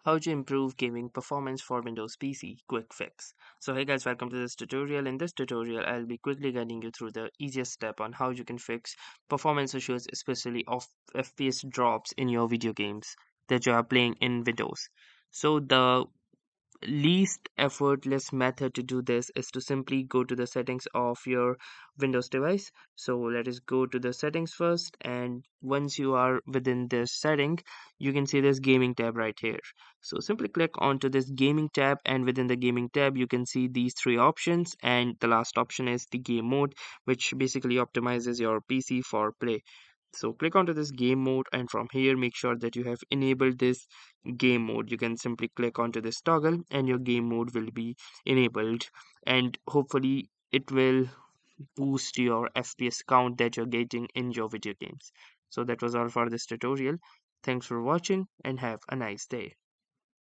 How to improve gaming performance for Windows PC quick fix. So hey guys, welcome to this tutorial. In this tutorial I'll be quickly guiding you through the easiest step on how you can fix performance issues, especially of FPS drops in your video games that you are playing in Windows. So the least effortless method to do this is to simply go to the settings of your Windows device. So let us go to the settings first, and once you are within this setting, you can see this gaming tab right here. So simply click onto this gaming tab, and within the gaming tab you can see these three options, and the last option is the game mode, which basically optimizes your PC for play. So click onto this game mode, and from here make sure that you have enabled this game mode. You can simply click onto this toggle and your game mode will be enabled, and hopefully it will boost your FPS count that you're getting in your video games. So that was all for this tutorial. Thanks for watching and have a nice day.